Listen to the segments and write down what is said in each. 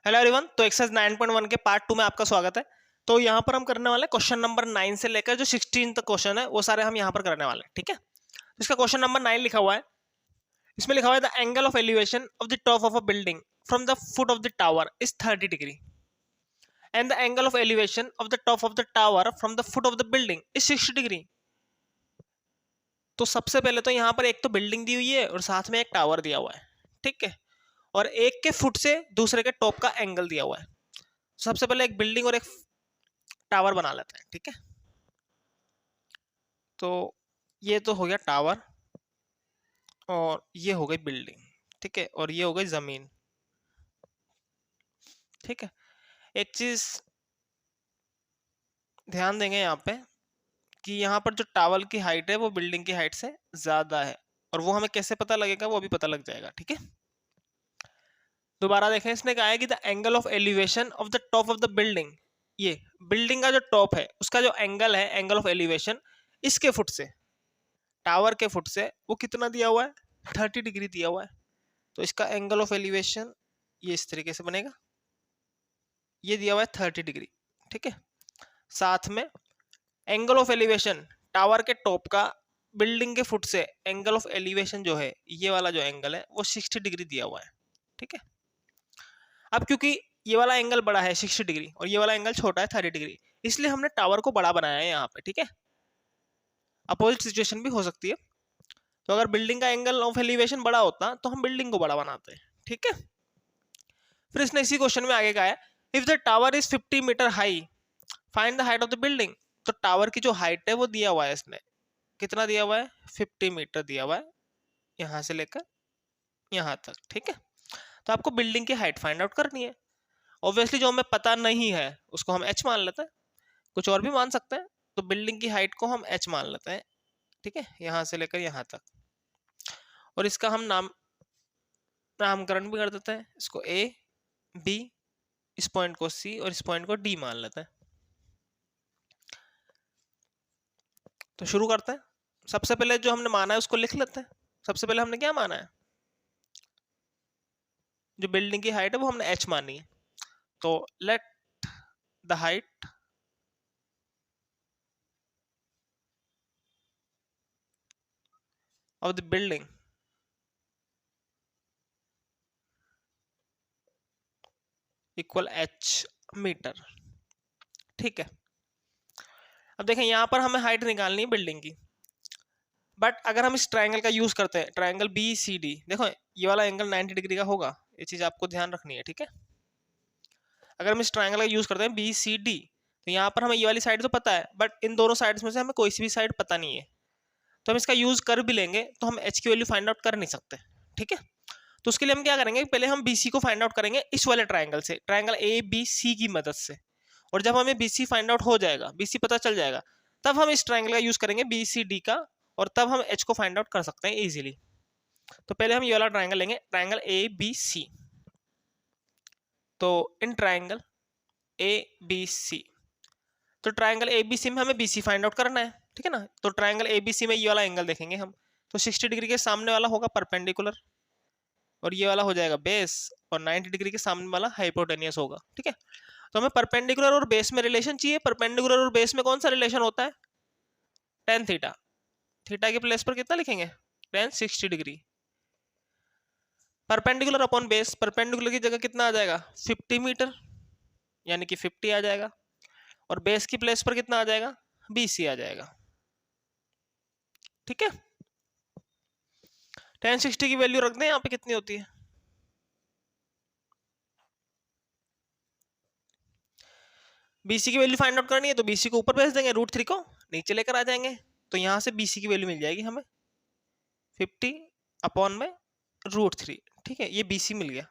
Hello everyone. तो exercise 9.1 के part 2 में आपका स्वागत है। तो यहाँ पर हम करने वाले क्वेश्चन नंबर 9 से लेकर जो 16 तक क्वेश्चन है वो सारे हम यहाँ पर करने वाले हैं, ठीक है। तो इसका क्वेश्चन नंबर 9 लिखा हुआ है, इसमें लिखा हुआ है the angle of elevation of the top of a building from the foot of the tower is 30 degree and the angle of elevation of the top of the tower from the foot of the building is 60 degree. तो सबसे पहले तो यहाँ पर एक तो building दी हुई है और साथ में एक टावर दिया हुआ है, ठीक है, और एक के फुट से दूसरे के टॉप का एंगल दिया हुआ है। सबसे पहले एक बिल्डिंग और एक टावर बना लेते हैं, ठीक है। तो ये तो हो गया टावर और ये हो गई बिल्डिंग, ठीक है, और ये हो गई जमीन, ठीक है। एक चीज ध्यान देंगे यहाँ पे कि यहाँ पर जो टावर की हाइट है वो बिल्डिंग की हाइट से ज्यादा है, और वो हमें कैसे पता लगेगा वो भी पता लग जाएगा, ठीक है। दोबारा देखें, इसने कहा है कि the angle of elevation of the top of the building, ये बिल्डिंग का जो टॉप है उसका जो एंगल है, एंगल ऑफ एलिवेशन इसके फुट से, टावर के फुट से वो कितना दिया हुआ है, 30 डिग्री दिया हुआ है। तो इसका एंगल ऑफ एलिवेशन ये इस तरीके से बनेगा, ये दिया हुआ है 30 डिग्री, ठीक है। साथ में एंगल ऑफ एलिवेशन टावर के टॉप का बिल्डिंग के फुट से एंगल ऑफ एलिवेशन जो है, ये वाला जो एंगल है वो 60 डिग्री दिया हुआ है, ठीक है। अब क्योंकि ये वाला एंगल बड़ा है 60 डिग्री और ये वाला एंगल छोटा है 30 डिग्री, इसलिए हमने टावर को बड़ा बनाया है यहाँ पे, ठीक है। अपोजिट सिचुएशन भी हो सकती है। तो अगर बिल्डिंग का एंगल ऑफ एलिवेशन बड़ा होता तो हम बिल्डिंग को बड़ा बनाते हैं, ठीक है। फिर इसने इसी क्वेश्चन में आगे कहा है if the tower is 50 metre high find the height of the building. तो टावर की जो हाइट है वो दिया हुआ है, इसने कितना दिया हुआ है, 50 मीटर दिया हुआ है, यहाँ से लेकर यहाँ तक, ठीक है। तो आपको बिल्डिंग की हाइट फाइंड आउट करनी है। ऑब्वियसली जो हमें पता नहीं है उसको हम h मान लेते हैं, कुछ और भी मान सकते हैं। तो बिल्डिंग की हाइट को हम h मान लेते हैं, ठीक है, यहाँ से लेकर यहाँ तक, और इसका हम नामकरण भी कर देते हैं, इसको a b, इस पॉइंट को c और इस पॉइंट को d मान लेते हैं। तो शुरू करते हैं। सबसे पहले जो हमने माना है उसको लिख लेते हैं। सबसे पहले हमने क्या माना है, जो बिल्डिंग की हाइट है वो हमने h मानी है। तो let the height of the building equal h metre, ठीक है। अब देखें यहाँ पर हमें हाइट निकालनी है बिल्डिंग की, बट अगर हम इस ट्रायंगल का यूज करते हैं, ट्रायंगल बी सी डी, देखो ये वाला एंगल 90 डिग्री का होगा, ये चीज आपको ध्यान रखनी है, ठीक है। अगर हम इस ट्रायंगल का यूज करते हैं बी सी डी, तो यहाँ पर हमें ये वाली साइड तो पता है, बट इन दोनों साइड्स में से हमें कोई सी भी साइड पता नहीं है। तो हम इसका यूज कर भी लेंगे तो हम एच की वैल्यू फाइंड आउट कर नहीं सकते, ठीक है। तो उसके लिए हम क्या करेंगे, पहले हम BC को फाइंड आउट करेंगे इस वाले ट्रायंगल से, ट्रायंगल ABC की मदद से। और जब हमें BC फाइंड आउट हो जाएगा, BC पता चल जाएगा, तब हम इस ट्रायंगल का यूज करेंगे BCD का, और तब हम H को फाइंड आउट कर सकते हैं इजीली। तो पहले हम ये वाला ट्रायंगल लेंगे, ट्रायंगल ABC। तो इन ट्रायंगल ABC, तो ट्रायंगल ABC में हमें BC फाइंड आउट करना है, ठीक है ना। तो ट्रायंगल ABC में ये वाला एंगल देखेंगे हम, तो 60 डिग्री के सामने वाला होगा परपेंडिकुलर, और ये वाला हो जाएगा बेस, और 90 डिग्री के सामने वाला हाइपोटेनियस होगा, ठीक है। तो हमें परपेंडिकुलर और बेस में रिलेशन चाहिए। परपेंडिकुलर और बेस में कौन सा रिलेशन होता है, टेन थीटा। थीटा के प्लेस पर कितना लिखेंगे, ten 60 degree. Perpendicular upon base, perpendicular की जगह कितना आ जाएगा, 50 मीटर, यानी कि 50 आ जाएगा, और बेस की प्लेस पर कितना आ जाएगा, BC आ जाएगा, ठीक है। टेन 60 की वैल्यू रख दें यहाँ पे, कितनी होती है, BC की वैल्यू फाइंड आउट करनी है तो BC को ऊपर भेज देंगे, √3 को नीचे लेकर आ जाएंगे, तो यहां से BC की वैल्यू मिल जाएगी हमें 50 अपॉन में √3, ठीक है, ये BC मिल गया।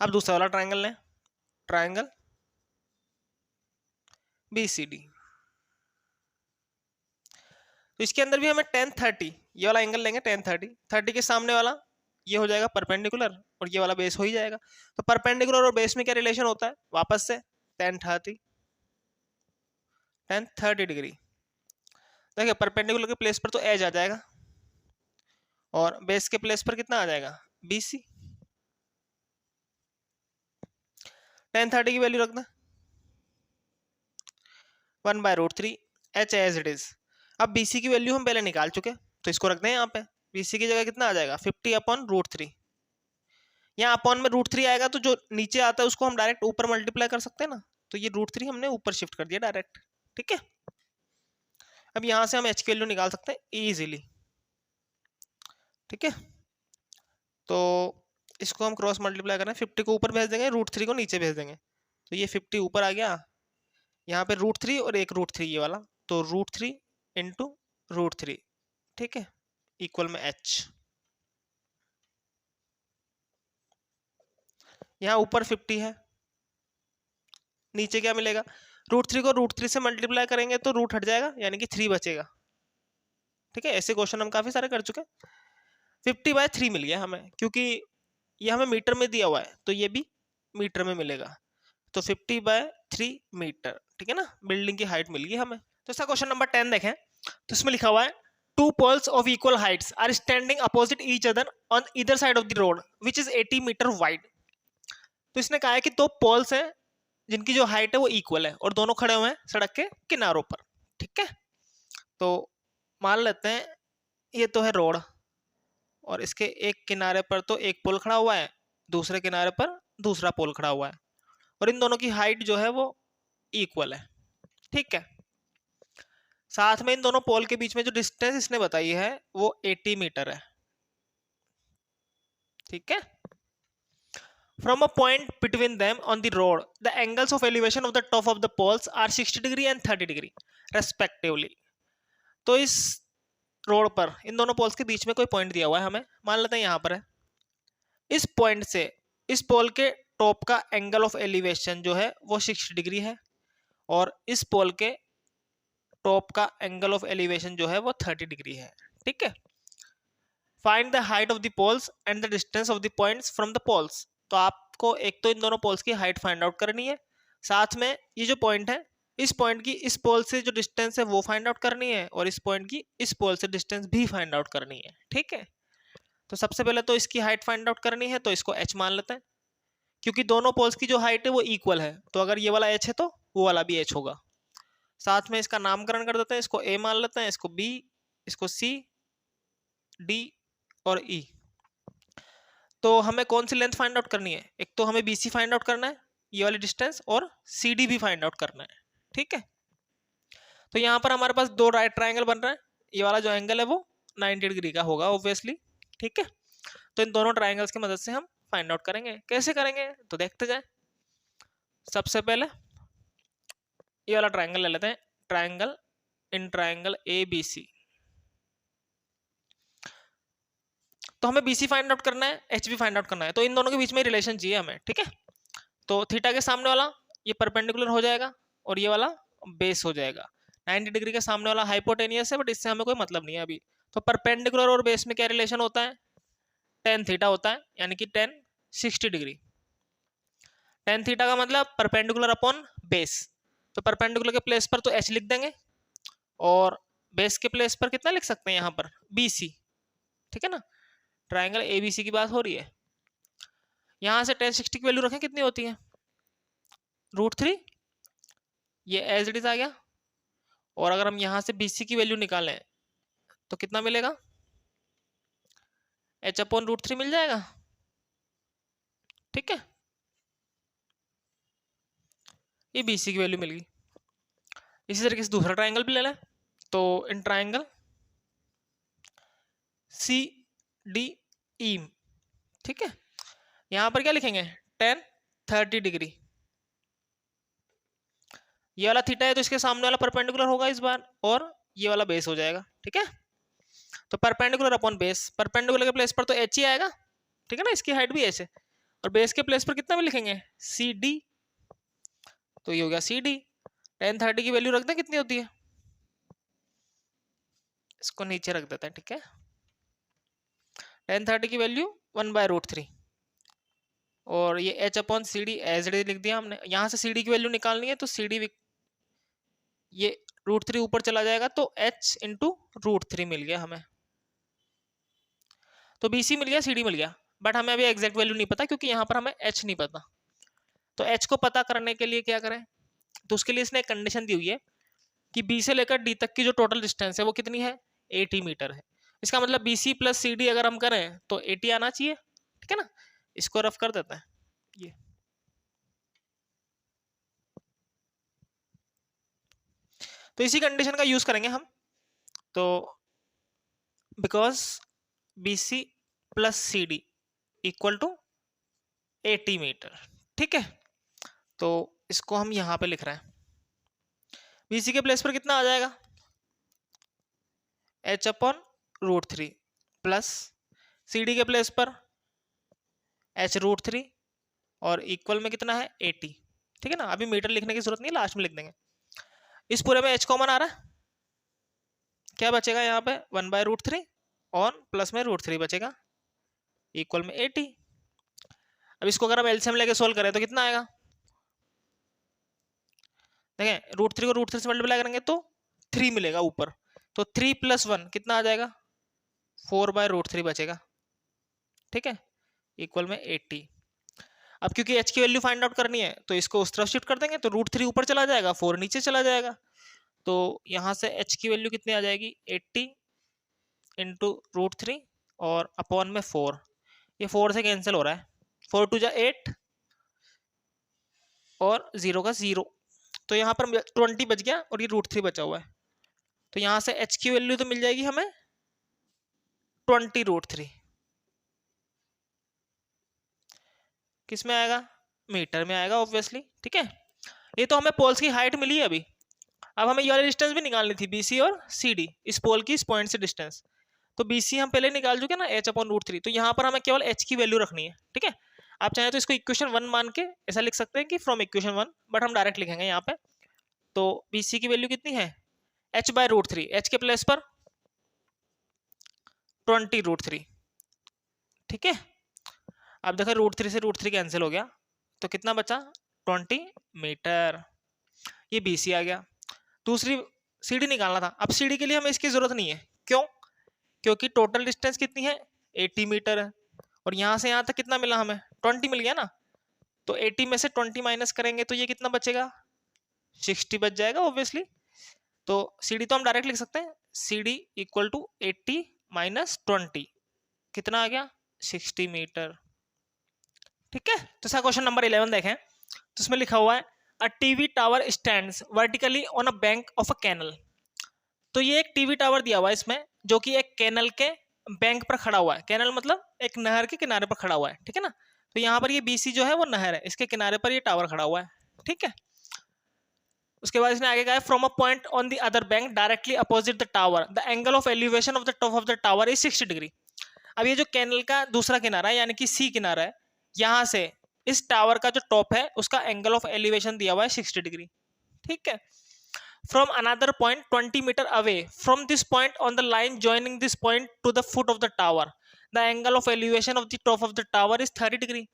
अब दूसरा वाला ट्रायंगल लें, ट्रायंगल BCD। तो इसके अंदर भी हमें 10 30, ये वाला एंगल लेंगे 10 30, 30 के सामने वाला ये हो जाएगा परपेंडिकुलर, और ये वाला बेस हो ही जाएगा। तो परपेंडिकुलर और बेस में क्या रिलेशन होता है, वापस से 10 30 डिग्री। देखिए परपेंडिकुलर के प्लेस पर तो एज आ जाएगा, और बेस के प्लेस पर कितना आ जाएगा, BC, tan 30 की वैल्यू रख दें 1/√3 h एज इट इज। अब BC की वैल्यू हम पहले निकाल चुके, तो इसको रख दें यहाँ पे। BC की जगह कितना आ जाएगा 50/√3। यहाँ अपॉन में √3 आएगा, तो जो नीचे आता है उसको हम डायरेक्ट ऊपर मल्टीप्लाई कर सकते हैं ना, तो ये √3 हमने ऊपर शिफ्ट कर दिया डायरेक्ट। ठीक है, अब यहाँ से हम h की वैल्यू निकाल सकते हैं इजीली। ठीक है, तो इसको हम क्रॉस मल्टीप्लाई करें, 50 को ऊपर भेज देंगे, √3 को नीचे भेज देंगे, तो ये 50 ऊपर आ गया, यहाँ पे √3 और एक √3 ये वाला, तो √3 इंटू √3, ठीक है, इक्वल में h। यहाँ ऊपर 50 है, नीचे क्या मिलेगा, √3 को √3 से मल्टीप्लाई करेंगे तो रूट हट जाएगा, यानी कि 3 बचेगा। ठीक है, ऐसे क्वेश्चन हम काफी सारे कर चुके हैं। 50/3 मिल गया हमें, क्योंकि ये हमें मीटर में दिया हुआ है, तो ये भी मीटर में मिलेगा, तो 50/3 मीटर। ठीक है ना, बिल्डिंग की हाइट मिल गई हमें। तो इसका क्वेश्चन नंबर 10 देखें, तो इसमें लिखा हुआ है 2 poles of equal heights are standing opposite each other on either side of the road which is 80 metre wide। तो इसने कहा है कि 2 पोल्स हैं जिनकी जो हाइट है वो इक्वल है और दोनों खड़े हुए हैं सड़क के किनारों पर। ठीक है, तो मान लेते हैं ये तो है रोड, और इसके एक किनारे पर तो एक पोल खड़ा हुआ है, दूसरे किनारे पर दूसरा पोल खड़ा हुआ है, और इन दोनों की हाइट जो है वो इक्वल है। ठीक है, साथ में इन दोनों पोल के बीच में जो डिस्टेंस इसने बताई है वो 80 मीटर है। ठीक है, from a point between them on the road the angles of elevation of the top of the poles are 60 degree and 30 degree respectively। तो इस रोड पर इन दोनों पोल्स के बीच में कोई पॉइंट दिया हुआ है हमें, मान लेते हैं यहाँ पर है, इस पॉइंट से इस पोल के टॉप का एंगल ऑफ एलिवेशन जो है वो 60 डिग्री है, और इस पोल के टॉप का एंगल ऑफ एलिवेशन जो है वो 30 डिग्री है। ठीक है, find the height of the poles and the distance of the points from the poles. तो आपको एक तो इन दोनों पोल्स की हाइट फाइंड आउट करनी है, साथ में ये जो पॉइंट है इस पॉइंट की इस पोल से जो डिस्टेंस है वो फाइंड आउट करनी है, और इस पॉइंट की इस पोल से डिस्टेंस भी फाइंड आउट करनी है। ठीक है, तो सबसे पहले तो इसकी हाइट फाइंड आउट करनी है, तो इसको h मान लेते हैं, क्योंकि दोनों पोल्स की जो हाइट है वो इक्वल है, तो अगर ये वाला h है तो वो वाला भी h होगा। साथ में इसका नामकरण कर देते हैं, इसको a मान लेते हैं, इसको b, इसको c, d और e। तो हमें कौन सी लेंथ फाइंड आउट करनी है, एक तो हमें BC फाइंड आउट करना है ये वाली डिस्टेंस, और CD भी फाइंड आउट करना है। ठीक है, तो यहाँ पर हमारे पास दो राइट ट्रायंगल बन रहा है, ये वाला जो एंगल है वो 90 डिग्री का होगा ऑब्वियसली। ठीक है, तो इन दोनों ट्रायंगल्स की मदद से हम फाइंड आउट करेंगे। कैसे करेंगे तो देखते जाए। सबसे पहले ये वाला ट्रायंगल ले लेते हैं, ट्रायंगल इन ट्रायंगल ABC। तो हमें BC फाइंड आउट करना है, एच भी फाइंड आउट करना है, तो इन दोनों के बीच में रिलेशन चाहिए हमें। ठीक है, तो थीटा के सामने वाला ये परपेंडिकुलर हो जाएगा और ये वाला बेस हो जाएगा। 90 डिग्री के सामने वाला हाइपोटेनियस है, बट इससे हमें कोई मतलब नहीं है अभी। तो परपेंडिकुलर और बेस में क्या रिलेशन होता है, tan थीटा होता है, यानी कि tan 60 डिग्री। tan थीटा का मतलब परपेंडिकुलर अपॉन बेस, तो परपेंडिकुलर के प्लेस पर तो h लिख देंगे, और बेस के प्लेस पर कितना लिख सकते हैं यहाँ पर BC। ठीक है ना, ट्रायंगल ABC की बात हो रही है। यहां से tan 60 की वैल्यू रखें, कितनी होती है √3, ये एज इट इज आ गया, और अगर हम यहां से BC की वैल्यू निकालें तो कितना मिलेगा, h/√3 मिल जाएगा। ठीक है, ये BC की वैल्यू मिल गई। इसी तरीके से दूसरा ट्रायंगल भी ले लें, तो इन ट्रायंगल CDE। ठीक है, यहां पर क्या लिखेंगे, tan 30 डिग्री। ये वाला थीटा है तो इसके सामने वाला परपेंडिकुलर होगा इस बार, और ये वाला बेस हो जाएगा। ठीक है, तो परपेंडिकुलर अपॉन बेस, परपेंडिकुलर के प्लेस पर तो h ही आएगा। ठीक है ना, इसकी हाइट भी h है, और बेस के प्लेस पर कितना भी लिखेंगे CD, तो ये हो गया CD। tan 30 की वैल्यू रख दें, कितनी होती है, इसको नीचे रख देते हैं। ठीक है, tan 30 की वैल्यू 1/√3, और ये h/CD एज इट इज लिख दिया हमने। यहाँ से CD की वैल्यू निकालनी है, तो CD ये √3 ऊपर चला जाएगा, तो h इंटू √3 मिल गया हमें। तो BC मिल गया, CD मिल गया, बट हमें अभी एग्जैक्ट वैल्यू नहीं पता, क्योंकि यहाँ पर हमें h नहीं पता। तो एच को पता करने के लिए क्या करें, तो उसके लिए इसने एक कंडीशन दी हुई है कि बी से लेकर डी तक की जो टोटल डिस्टेंस है वो कितनी है, 80 मीटर है। इसका मतलब B C plus C D अगर हम करें तो 80 आना चाहिए, ठीक है ना। इसको रफ कर देते हैं ये, तो इसी कंडीशन का यूज करेंगे हम। तो because B C plus C D equal to 80 metre, ठीक है। तो इसको हम यहां पे लिख रहे हैं, बीसी के प्लेस पर कितना आ जाएगा, h upon √3 plus C D के प्लेस पर h√3 और इक्वल में कितना है 80, ठीक है ना। अभी मीटर लिखने की जरूरत नहीं, लास्ट में लिख देंगे। इस पूरे में h कॉमन आ रहा है, क्या बचेगा यहाँ पे 1/√3 और प्लस में √3 बचेगा इक्वल में 80। अब इसको अगर हम एलसीएम लेके सोल्व करें तो कितना आएगा, देखें √3 को √3 से मल्टीप्लाई करेंगे तो 3 मिलेगा ऊपर, तो 3 + 1 कितना आ जाएगा 4/√3 बचेगा, ठीक है, इक्वल में 80। अब क्योंकि h की वैल्यू फाइंड आउट करनी है तो इसको उस तरफ शिफ्ट कर देंगे, तो √3 ऊपर चला जाएगा, 4 नीचे चला जाएगा, तो यहां से h की वैल्यू कितनी आ जाएगी 80 इंटू √3 और अपॉन में 4, ये 4 से कैंसिल हो रहा है, 4 2 जा 8 और 0 का 0, तो यहाँ पर 20 बच गया और ये √3 बचा हुआ है, तो यहाँ से h की वैल्यू तो मिल जाएगी हमें 20√3, किस में आएगा, मीटर में आएगा ऑब्वियसली, ठीक है। ये तो हमें पोल्स की हाइट मिली है अभी, अब हमें ये वाली डिस्टेंस भी निकालनी थी बीसी और सीडी, इस पोल की इस पॉइंट से डिस्टेंस, तो बीसी हम पहले निकाल चुके ना h अपॉन √3, तो यहाँ पर हमें केवल h की वैल्यू रखनी है, ठीक है। आप चाहें तो इसको इक्वेशन 1 मान के ऐसा लिख सकते हैं कि फ्रॉम इक्वेशन 1, बट हम डायरेक्ट लिखेंगे यहाँ पे। तो बीसी की वैल्यू कितनी है h/√3, h के प्लेस पर 20√3, ठीक है। अब देखो √3 से √3 कैंसिल हो गया, तो कितना बचा 20 मीटर, ये बीसी आ गया। दूसरी सीडी निकालना था, अब सीडी के लिए हमें इसकी जरूरत नहीं है, क्यों, क्योंकि टोटल डिस्टेंस कितनी है 80 मीटर है, और यहाँ से यहाँ तक कितना मिला हमें 20 मिल गया ना, तो 80 में से 20 माइनस करेंगे तो ये कितना बचेगा 60 बच जाएगा ऑब्वियसली। तो सीडी तो हम डायरेक्ट लिख सकते हैं, सीडी इक्वल टू 80 माइनस 20, कितना आ गया 60 मीटर, ठीक है। तो इसका क्वेश्चन नंबर 11 देखें, तो इसमें लिखा हुआ है a TV tower stands vertically on a bank of a canal. तो ये एक टीवी टावर दिया हुआ है इसमें, जो कि एक कैनल के बैंक पर खड़ा हुआ है, कैनल मतलब एक नहर के किनारे पर खड़ा हुआ है, ठीक है ना। तो यहाँ पर ये बीसी जो है वो नहर है, इसके किनारे पर ये टावर खड़ा हुआ है, ठीक है। उसके बाद इसने आगे कहा from a point on the other bank directly opposite the tower the angle of elevation of the top of the tower is 60 degree. अब ये जो कैनल का दूसरा किनारा है यानी कि सी किनारा है, यहाँ से इस टावर का जो टॉप है उसका एंगल ऑफ एलिवेशन दिया हुआ है 60 डिग्री, ठीक है। From another point 20 meter away from this point on the line joining this point to the foot of the tower the angle of elevation of the top of the tower is 30 degree।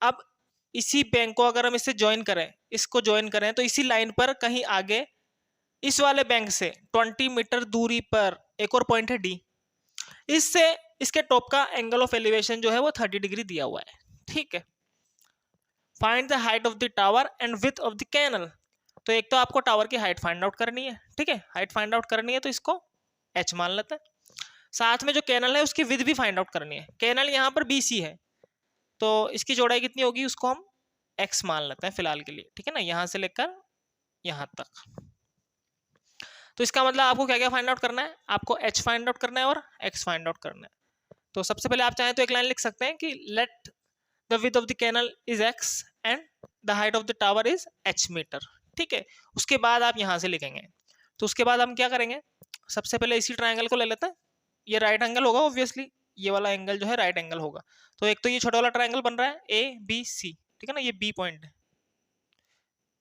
अब इसी bank को अगर हम इससे join करें, इसको join करें, तो इसी लाइन पर कहीं आगे इस वाले बैंक से 20 मीटर दूरी पर एक और पॉइंट है डी, इससे इसके टॉप का एंगल ऑफ एलिवेशन जो है वो 30 डिग्री दिया हुआ है, ठीक है। Find the height of the tower and width of the canal. तो एक तो आपको टावर की हाइट फाइंड आउट करनी है, ठीक है, हाइट फाइंड आउट करनी है तो इसको h मान लेते हैं, साथ में जो कैनल है उसकी विड्थ भी फाइंड आउट करनी है। कैनल यहाँ पर BC है तो इसकी चौड़ाई कितनी होगी उसको हम x मान लेते हैं फिलहाल के लिए, ठीक है ना, यहाँ से लेकर यहाँ तक। तो इसका मतलब आपको क्या क्या फाइंड आउट करना है, आपको h फाइंड आउट करना है और x फाइंड आउट करना है। तो सबसे पहले आप चाहें तो एक लाइन लिख सकते हैं कि let the width of the canal is x and the height of the tower is h metre, ठीक है। उसके बाद आप यहां से लिखेंगे, तो उसके बाद हम क्या करेंगे, सबसे पहले इसी ट्रायंगल को ले लेते हैं, ये राइट एंगल होगा ऑब्वियसली, ये वाला एंगल जो है राइट एंगल होगा। तो एक तो ये छोटा वाला ट्रायंगल बन रहा है ABC, ठीक है ना, ये B पॉइंट है,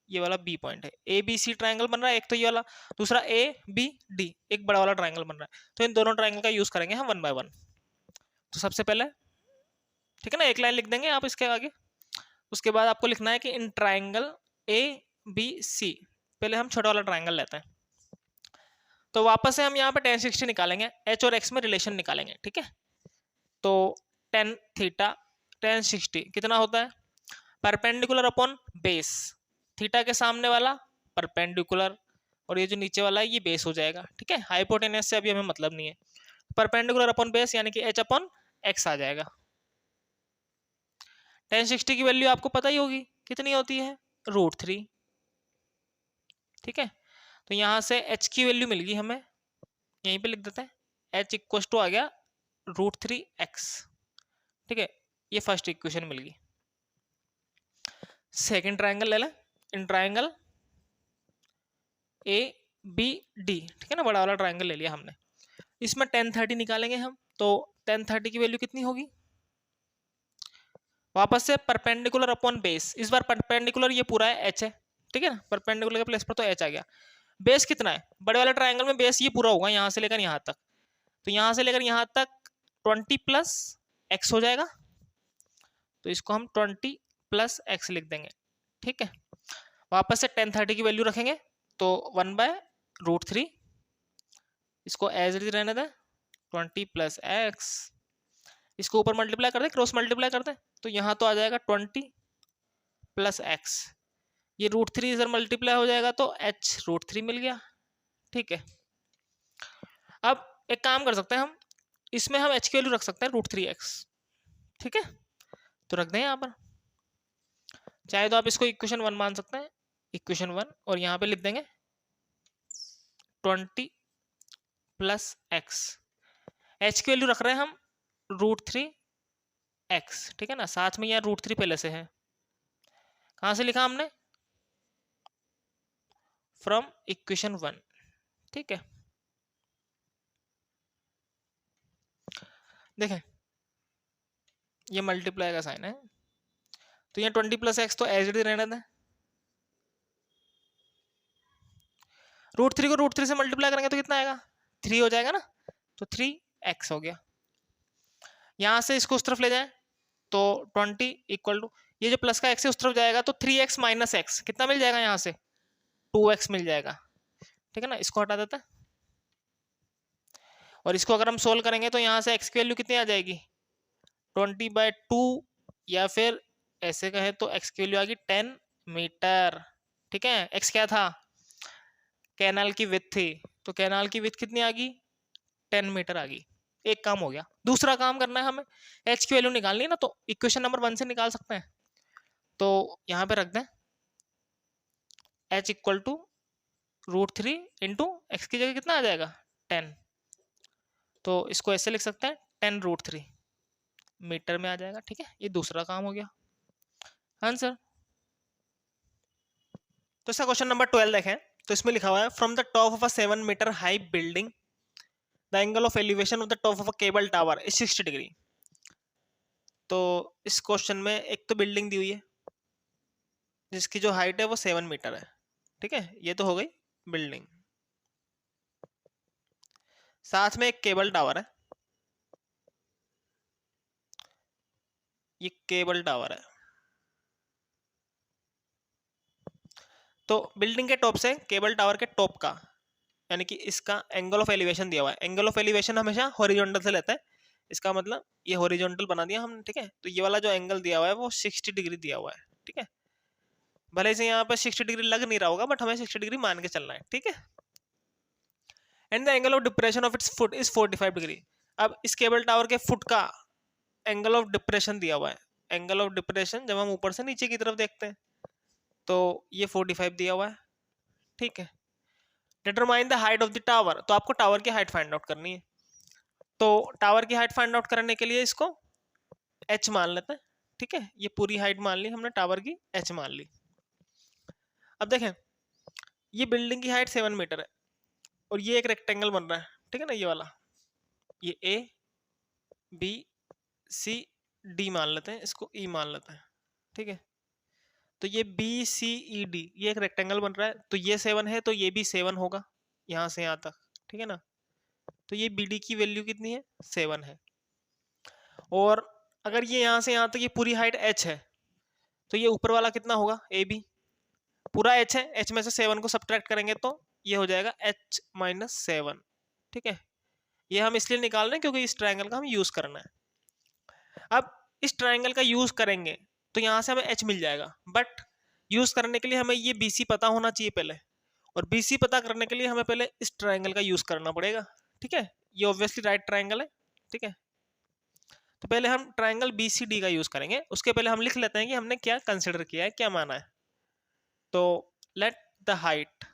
ये वाला B पॉइंट है, ABC ट्रायंगल बन रहा है एक तो ये वाला, दूसरा ABD एक बड़ा वाला ट्रायंगल बन रहा है। तो इन दोनों ट्रायंगल का यूज करेंगे हम 1 बाय 1। तो सबसे पहले ठीक है ना एक लाइन लिख देंगे आप इसके आगे, उसके बाद आपको लिखना है कि इन ट्रायंगल ABC, पहले हम छोटा वाला ट्रायंगल लेते हैं, तो वापस से हम यहाँ पे tan 60 निकालेंगे, h और x में रिलेशन निकालेंगे, ठीक है। तो tan थीटा tan 60 कितना होता है, परपेंडिकुलर अपॉन बेस, थीटा के सामने वाला परपेंडिकुलर और ये जो नीचे वाला है ये बेस हो जाएगा, ठीक है। हाइपोटेनस से अभी हमें मतलब नहीं है। परपेंडिकुलर अपॉन बेस यानी कि h अपॉन x आ जाएगा। tan 60 की वैल्यू आपको पता ही होगी कितनी होती है, √3, ठीक है। तो यहां से h की वैल्यू मिल गई हमें, यहीं पे लिख देते हैं, h इक्वल टू आ गया √3x, ठीक है। ये फर्स्ट इक्वेशन मिल गई। सेकंड ट्रायंगल ले लें, in triangle A B D, ठीक है ना, बड़ा वाला ट्रायंगल ले लिया हमने। इसमें tan 30 निकालेंगे हम, तो tan 30 की वैल्यू कितनी होगी, वापस से परपेंडिकुलर अपॉन बेस, इस बार परपेंडिकुलर ये पूरा है h है, ठीक है ना, परपेंडिकुलर के प्लेस पर तो h आ गया। बेस कितना है, बड़े वाले ट्रायंगल में बेस ये पूरा होगा यहां से लेकर यहां तक, तो यहां से लेकर यहां तक 20 प्लस x हो जाएगा, तो इसको हम 20 प्लस x लिख देंगे, ठीक है। वापस से tan 30 की वैल्यू रखेंगे, तो 1/√3, इसको एज इट इज रहने दें, 20 प्लस x, इसको ऊपर मल्टीप्लाई कर दे, क्रॉस मल्टीप्लाई कर दे, तो यहाँ तो आ जाएगा 20 प्लस x, ये √3 इधर मल्टीप्लाई हो जाएगा तो h √3 मिल गया, ठीक है। अब एक काम कर सकते हैं हम, इसमें हम h की वैल्यू रख सकते हैं √3x, ठीक है, तो रख दें यहाँ पर। चाहे तो आप इसको इक्वेशन 1 मान सकते हैं, इक्वेशन 1, और यहाँ पे लिख देंगे 20 प्लस x, h की वैल्यू रख रहे हैं हम √3x, ठीक है ना, साथ में यहाँ √3 पहले से है, कहाँ से लिखा हमने, फ्रॉम इक्वेशन 1, ठीक है। देखें ये मल्टीप्लाई का साइन है, तो यहाँ 20 प्लस एक्स तो एज इट इज रहने दें, √3 को √3 से मल्टीप्लाई करेंगे तो कितना आएगा, 3 हो जाएगा ना, तो 3x हो गया। यहां से इसको उस तरफ ले जाएं तो 20 इक्वल टू, ये जो प्लस का x है उस तरफ जाएगा तो 3x माइनस एक्स कितना मिल जाएगा, यहाँ से 2x मिल जाएगा, ठीक है ना, इसको हटा देते हैं। और इसको अगर हम सोल्व करेंगे तो यहाँ से x की वैल्यू कितनी आ जाएगी, 20/2, या फिर ऐसे कहे तो x की वैल्यू आ गई 10 मीटर, ठीक है। x क्या था, कैनाल की विड्थ थी, तो कैनाल की विड्थ कितनी आ गई, 10 मीटर आ गई। एक काम हो गया, दूसरा काम करना है हमें, h की वैल्यू निकालनी है ना, तो इक्वेशन नंबर 1 से निकाल सकते हैं, तो यहाँ पे रख दें h equal to √3 into X की जगह कितना आ जाएगा 10, तो इसको ऐसे लिख सकते हैं 10√3 मीटर में आ जाएगा, ठीक है। ये दूसरा काम हो गया आंसर। तो इसका क्वेश्चन नंबर 12 देखें, तो इसमें लिखा हुआ है from the top of a 7 metre high building the angle of elevation of the top of a cable tower is 60 degree. तो इस क्वेश्चन में एक तो बिल्डिंग दी हुई है जिसकी जो हाइट है वो 7 मीटर है, ठीक है, ये तो हो गई बिल्डिंग, साथ में एक केबल टावर है, ये केबल टावर है। तो बिल्डिंग के टॉप से केबल टावर के टॉप का, यानी कि इसका एंगल ऑफ एलिवेशन दिया हुआ है, एंगल ऑफ एलिवेशन हमेशा हॉरिजॉन्टल से लेते हैं, इसका मतलब ये हॉरिजॉन्टल बना दिया हमने, ठीक है। तो ये वाला जो एंगल दिया हुआ है वो 60 डिग्री दिया हुआ है, ठीक है। भले से यहाँ पर 60 डिग्री लग नहीं रहा होगा बट हमें 60 डिग्री मान के चलना है, ठीक है। And the angle of depression of its foot is 45 degree. अब इस केबल टावर के फुट का एंगल ऑफ डिप्रेशन दिया हुआ है, एंगल ऑफ डिप्रेशन जब हम ऊपर से नीचे की तरफ देखते हैं तो ये 45 दिया हुआ है, ठीक है। Determine the height of the tower, तो आपको टावर की हाइट फाइंड आउट करनी है, तो टावर की हाइट फाइंड आउट करने के लिए इसको h मान लेते हैं, ठीक है। ये पूरी हाइट मान ली हमने, टावर की h मान ली। अब देखें ये बिल्डिंग की हाइट 7 मीटर है और ये एक रेक्टेंगल बन रहा है, ठीक है ना, ये वाला, ये a b c d मान लेते हैं, इसको e मान लेते हैं, ठीक है। तो ये बी सी ई डी ये एक रेक्टेंगल बन रहा है, तो ये 7 है तो ये भी 7 होगा यहाँ से यहाँ तक, ठीक है ना। तो ये बी डी की वैल्यू कितनी है, 7 है। और अगर ये यहाँ से यहाँ तक ये पूरी हाइट h है तो ये ऊपर वाला कितना होगा, ए बी पूरा h है, h में से 7 को सब्ट्रैक्ट करेंगे तो ये हो जाएगा h माइनस 7, ठीक है। ये हम इसलिए निकाल रहे हैं क्योंकि इस ट्रायंगल का हम यूज करना है। अब इस ट्रायंगल का यूज करेंगे तो यहाँ से हमें h मिल जाएगा, बट यूज करने के लिए हमें ये BC पता होना चाहिए पहले, और BC पता करने के लिए हमें पहले इस ट्राइंगल का यूज करना पड़ेगा, ठीक है। ये ऑब्वियसली राइट ट्राइंगल है, ठीक है। तो पहले हम ट्राइंगल BCD का यूज करेंगे, उसके पहले हम लिख लेते हैं कि हमने क्या कंसिडर किया है, क्या माना है। तो let the height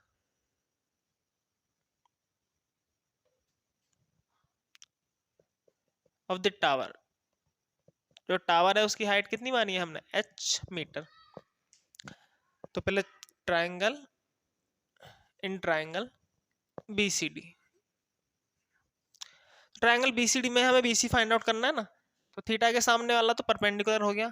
of the tower, जो टावर है उसकी हाइट कितनी मानी है हमने, h मीटर। तो पहले triangle in triangle BCD, triangle BCD में हमें BC फाइंड आउट करना है ना, तो थीटा के सामने वाला तो परपेंडिकुलर हो गया,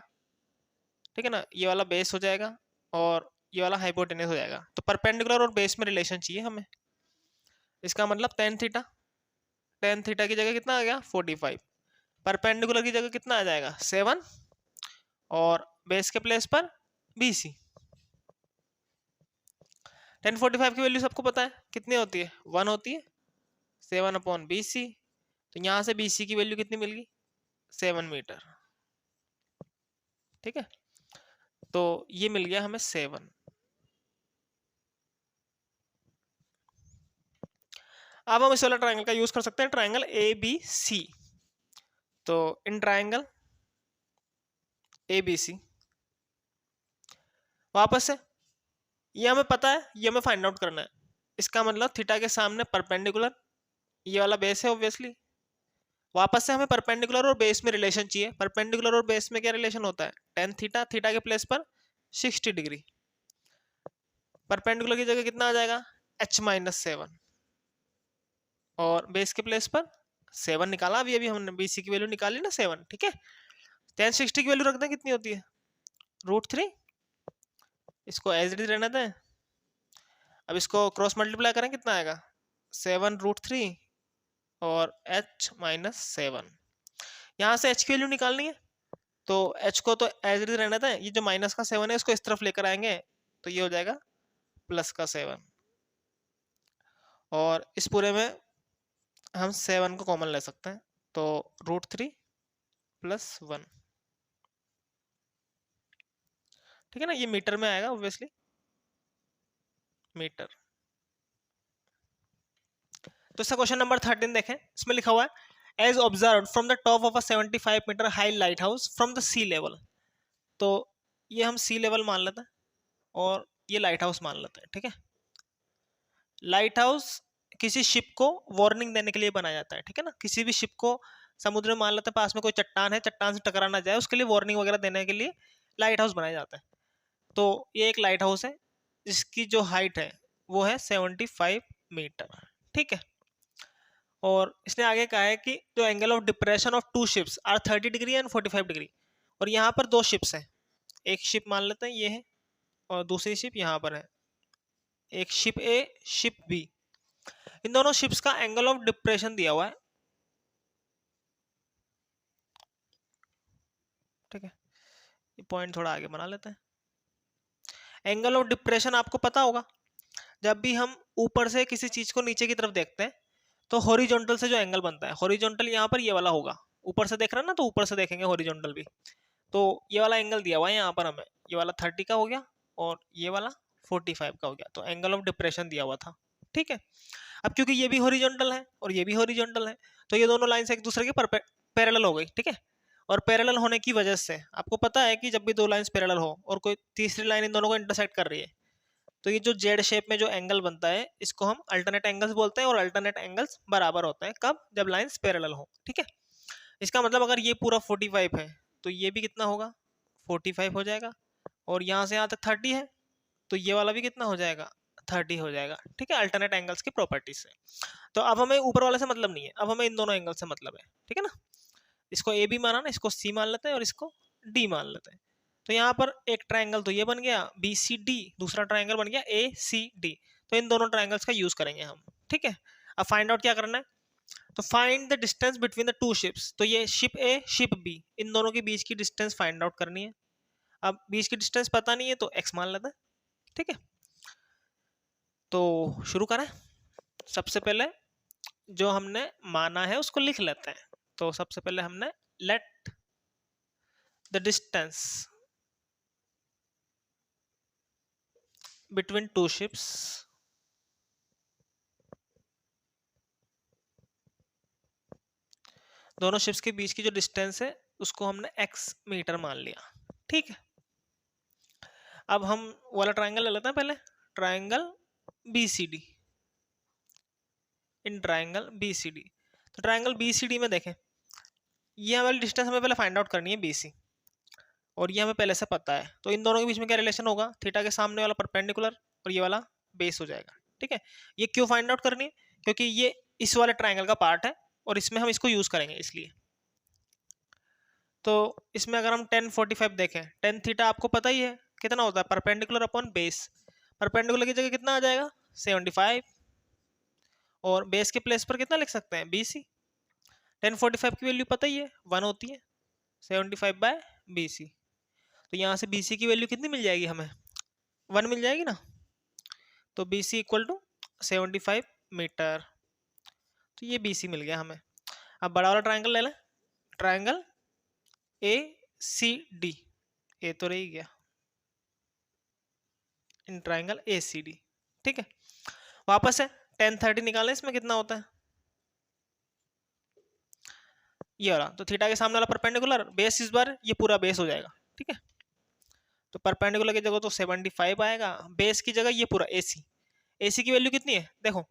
ठीक है ना, ये वाला बेस हो जाएगा और ये वाला हाइपोटेनस हो जाएगा। तो परपेंडिकुलर और बेस में रिलेशन चाहिए हमें, इसका मतलब tan थीटा, tan थीटा की जगह कितना आ गया 45, परपेंडिकुलर की जगह कितना आ जाएगा 7, और बेस के प्लेस पर BC। tan 45 की वैल्यू सबको पता है कितनी होती है, 1 होती है, 7/BC। तो यहाँ से BC की वैल्यू कितनी मिल गई, 7 मीटर, ठीक है। तो ये मिल गया हमें 7। अब हम इस वाला ट्राइंगल का यूज कर सकते हैं, ट्राइंगल ABC। तो इन ट्राइंगल ABC वापस से ये हमें पता है, ये हमें फाइंड आउट करना है, इसका मतलब थीटा के सामने परपेंडिकुलर, ये वाला बेस है ऑब्वियसली। वापस से हमें परपेंडिकुलर और बेस में रिलेशन चाहिए, परपेंडिकुलर और बेस में क्या रिलेशन होता है, tan थीटा, थीटा के प्लेस पर 60 डिग्री, परपेंडिकुलर की जगह कितना आ जाएगा h-7, और बेस के प्लेस पर 7 निकाला, अभी हमने BC की वैल्यू निकाली ना 7, ठीक है। tan 60 की वैल्यू रख दें, कितनी होती है √3, इसको एज इट इज रहने दें। अब इसको क्रॉस मल्टीप्लाई करें, कितना आएगा 7√3 और h-7, यहाँ से h की वैल्यू निकालनी है, तो h को तो एज इट इज रहने दें, ये जो माइनस का 7 है इसको इस तरफ लेकर आएंगे, तो ये हो जाएगा प्लस का 7, और इस पूरे में हम 7 को कॉमन ले सकते हैं, तो √3 + 1, ठीक है ना, ये मीटर में आएगा ऑब्वियसली, मीटर। तो इसका क्वेश्चन नंबर 13 देखें, इसमें लिखा हुआ है as observe from the top of a 75 metre high lighthouse from the sea level. तो ये हम सी लेवल मान लेते हैं और ये लाइट हाउस मान लेते हैं, ठीक है। लाइट हाउस किसी शिप को वार्निंग देने के लिए बनाया जाता है, ठीक है ना, किसी भी शिप को समुद्र में मान लेते हैं पास में कोई चट्टान है, चट्टान से टकरा ना जाए, उसके लिए वार्निंग वगैरह देने के लिए लाइट हाउस बनाया जाता है। तो ये एक लाइट हाउस है जिसकी जो हाइट है वो है 75 मीटर, ठीक है। और इसने आगे कहा है कि जो angle of depression of 2 ships are 30 degree and 45 degree, और यहाँ पर 2 शिप्स हैं, एक शिप मान लेते हैं ये है, और दूसरी शिप यहाँ पर है, एक शिप A शिप B, इन दोनों शिप्स का एंगल ऑफ डिप्रेशन दिया हुआ है, ठीक है। ये पॉइंट थोड़ा आगे बना लेते हैं। एंगल ऑफ डिप्रेशन आपको पता होगा, जब भी हम ऊपर से किसी चीज को नीचे की तरफ देखते हैं तो हॉरिजॉन्टल से जो एंगल बनता है, हॉरिजॉन्टल यहाँ पर ये वाला होगा, ऊपर से देख रहे हैं ना, तो ऊपर से देखेंगे हॉरिजॉन्टल भी, तो ये वाला एंगल दिया हुआ है यहाँ पर हमें, ये वाला 30 का हो गया और ये वाला 45 का हो गया, तो एंगल ऑफ डिप्रेशन दिया हुआ था, ठीक है। अब क्योंकि ये भी हॉरिजॉन्टल है और ये भी हॉरिजॉन्टल है, तो ये दोनों लाइंस एक दूसरे के पैरेलल हो गई, ठीक है। और पैरेलल होने की वजह से आपको पता है कि जब भी दो लाइंस पैरेलल हो और कोई तीसरी लाइन इन दोनों को इंटरसेक्ट कर रही है, तो ये जो जेड शेप में जो एंगल बनता है इसको हम अल्टरनेट एंगल्स बोलते हैं, और अल्टरनेट एंगल्स बराबर होते हैं कब, जब लाइंस पैरेलल हो, ठीक है। इसका मतलब अगर ये पूरा 45 है तो ये भी कितना होगा 45 हो जाएगा, और यहाँ से यहाँ तक 30 है तो ये वाला भी कितना हो जाएगा 30 हो जाएगा, ठीक है, अल्टरनेट एंगल्स की प्रॉपर्टी से। तो अब हमें ऊपर वाले से मतलब नहीं है, अब हमें इन दोनों एंगल से मतलब है, ठीक है ना। इसको ए बी माना ना, इसको सी मान लेते हैं और इसको डी मान लेते हैं। तो यहाँ पर एक ट्राइंगल तो ये बन गया BCD, दूसरा ट्राइंगल बन गया ACD, तो इन दोनों ट्राइंगल्स का यूज करेंगे हम, ठीक है। अब फाइंड आउट क्या करना है, तो find the distance between the 2 ships, तो ये शिप A शिप B, इन दोनों के बीच की डिस्टेंस फाइंड आउट करनी है। अब बीच की डिस्टेंस पता नहीं है तो x मान लेते हैं, ठीक है। तो शुरू करें, सबसे पहले जो हमने माना है उसको लिख लेते हैं। तो सबसे पहले हमने late the distance between two ships दोनों शिप्स के बीच की जो डिस्टेंस है उसको हमने x मीटर मान लिया, ठीक है। अब हम वाला ट्रायंगल ले लेते हैं पहले, triangle BCD, in triangle BCD। तो ट्रायंगल BCD में देखें, ये वाली डिस्टेंस हमें पहले फाइंड आउट करनी है BC, और ये हमें पहले से पता है। तो इन दोनों के बीच में क्या रिलेशन होगा, थीटा के सामने वाला परपेंडिकुलर और ये वाला बेस हो जाएगा, ठीक है। ये क्यों फाइंड आउट करनी है, क्योंकि ये इस वाले ट्रायंगल का पार्ट है और इसमें हम इसको यूज करेंगे इसलिए। तो इसमें अगर हम 1045 देखें, टेन थीटा आपको पता ही है कितना होता है, परपेंडिकुलर अपॉन बेस। परपेंडिकुलर की जगह कितना आ जाएगा 75, और बेस के प्लेस पर कितना लिख सकते हैं BC। 1045 की वैल्यू पता ही है 1 होती है, 75/BC। तो यहाँ से BC की वैल्यू कितनी मिल जाएगी हमें, 1 मिल जाएगी ना। तो BC इक्वल टू 75 मीटर। तो ये BC मिल गया हमें। अब बड़ा वाला ट्रायंगल ले लें, ट्रायंगल ACD, ए तो रही गया, इन ट्रायंगल ACD, ठीक है। वापस है 1030 निकालें, इसमें कितना होता है ये वाला, तो थीटा के सामने वाला परपेंडिकुलर बेस, इस बार ये पूरा बेस हो जाएगा, ठीक है। तो परपेंडिकुलर की जगह तो 75 आएगा, बेस की जगह ये पूरा AC की वैल्यू कितनी है देखो,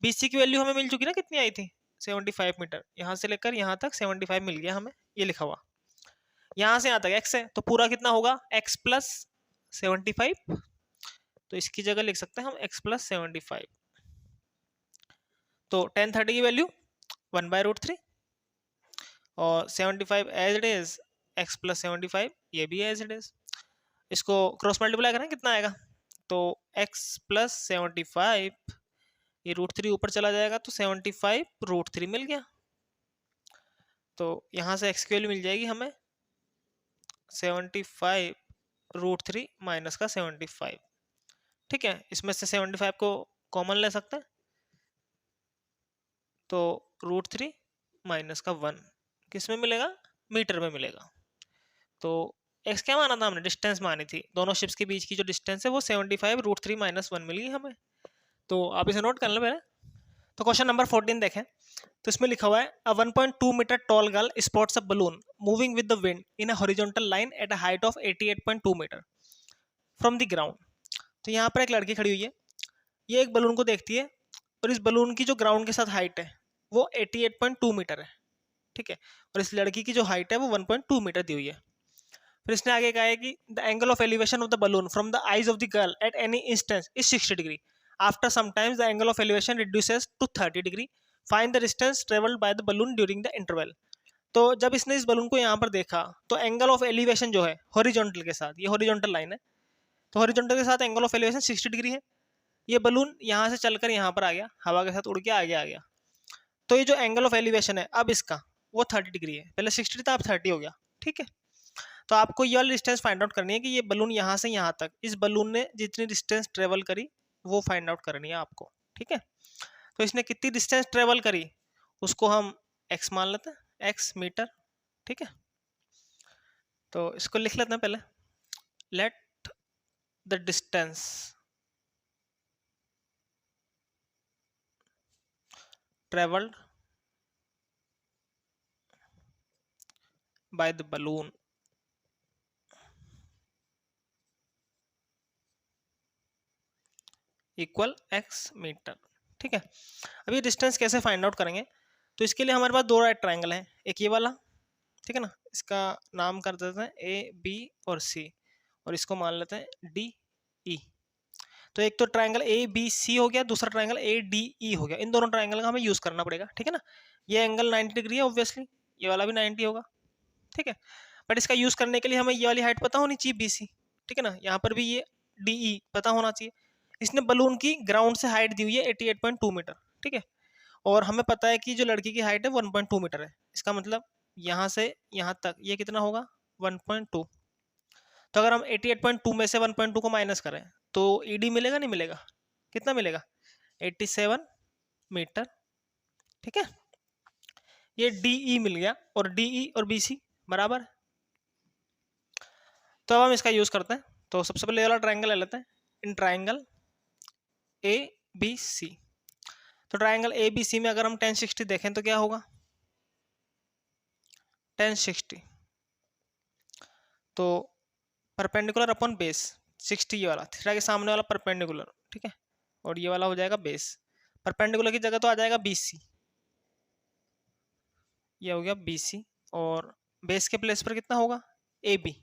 BC की वैल्यू हमें मिल चुकी ना, कितनी आई थी 75 मीटर, यहाँ से लेकर यहाँ तक 75 मिल गया हमें, ये लिखा हुआ। यहाँ से यहाँ तक x है, तो पूरा कितना होगा x प्लस 75, तो इसकी जगह लिख सकते हैं हम x प्लस 75। तो 1030 की वैल्यू 1/√3 और 75 as it is, x plus 75 ये भी एज इट इज। इसको क्रॉस मल्टीप्लाई करें कितना आएगा, तो x प्लस 75, ये √3 ऊपर चला जाएगा तो 75√3 मिल गया। तो यहाँ से x की वैल्यू मिल जाएगी हमें 75√3 माइनस का 75, ठीक है। इसमें से 75 को कॉमन ले सकते हैं, तो √3 माइनस का 1 किस में मिलेगा, मीटर में मिलेगा। तो x क्या माना था हमने, डिस्टेंस मानी थी, दोनों शिप्स के बीच की जो डिस्टेंस है वो 75√3 माइनस 1 मिल गई हमें। तो आप इसे नोट कर लें पहले। तो क्वेश्चन नंबर 14 देखें, तो इसमें लिखा हुआ है a 1.2 metre tall girl spots a balloon moving with the wind in a horizontal line at a height of 88.2 metre from the ground. तो यहाँ पर एक लड़की खड़ी हुई है, ये एक बलून को देखती है, और इस बलून की जो ग्राउंड के साथ हाइट है वो 88.2 मीटर है, ठीक है। और इस लड़की की जो हाइट है वो 1.2 मीटर दी हुई है। फिर इसने आगे कहा है कि the angle of elevation of the balloon from the eyes of the girl at any instance is 60 degree. After some times the angle of elevation reduces to 30 degree. Find the distance travelled by the balloon during the interval. तो जब इसने इस balloon को यहाँ पर देखा तो angle of elevation जो है हॉरिजॉन्टल के साथ, ये हॉरिजॉन्टल लाइन है, तो हॉरिजॉन्टल के साथ एंगल ऑफ एलिवेशन 60 डिग्री है। ये बलून यहाँ से चलकर यहाँ पर आ गया, हवा के साथ उड़ के आगे आ गया। तो ये जो एंगल ऑफ एलिवेशन है अब इसका वो 30 डिग्री है, पहले 60 था अब 30 हो गया, ठीक है। तो आपको ये वाली डिस्टेंस फाइंड आउट करनी है कि ये बलून यहाँ से यहाँ तक, इस बलून ने जितनी डिस्टेंस ट्रेवल करी वो फाइंड आउट करनी है आपको, ठीक है। तो इसने कितनी डिस्टेंस ट्रेवल करी उसको हम x मान लेते हैं, x मीटर, ठीक है। तो इसको लिख लेते हैं पहले, let the distance travelled by the balloon equal x metre, ठीक है। अब ये डिस्टेंस कैसे फाइंड आउट करेंगे, तो इसके लिए हमारे पास दो राइट ट्रायंगल हैं, एक ये वाला, ठीक है ना, इसका नाम कर देते हैं A B और C, और इसको मान लेते हैं DE। तो एक तो ट्रायंगल ABC हो गया, दूसरा ट्रायंगल ADE हो गया। इन दोनों ट्रायंगल का हमें यूज करना पड़ेगा, ठीक है ना। ये एंगल 90 डिग्री है ऑब्वियसली, ये वाला भी 90 होगा, ठीक है। बट इसका यूज करने के लिए हमें ये वाली हाइट पता होनी चाहिए BC, ठीक है ना। यहाँ पर भी ये DE पता होना चाहिए। इसने बलून की ग्राउंड से हाइट दी हुई है 88.2 मीटर, ठीक है। और हमें पता है कि जो लड़की की हाइट है 1.2 मीटर है, इसका मतलब यहाँ से यहाँ तक ये कितना होगा 1.2। तो अगर हम 88.2 में से 1.2 को माइनस करें तो ED मिलेगा नहीं मिलेगा, कितना मिलेगा 87 मीटर, ठीक है। ये DE मिल गया, और DE और BC बराबर है। तो अब हम इसका यूज करते हैं। तो सबसे पहले वाला ट्रायंगल ले लेते हैं, in triangle A B C. तो ट्राइंगल ए बी सी में अगर हम 1060 देखें तो क्या होगा, 1060 तो परपेंडिकुलर अपॉन बेस 60, ये वाला थीटा के सामने वाला परपेंडिकुलर, ठीक है, और ये वाला हो जाएगा बेस। परपेंडिकुलर की जगह तो आ जाएगा BC, ये हो गया BC, और बेस के प्लेस पर कितना होगा AB।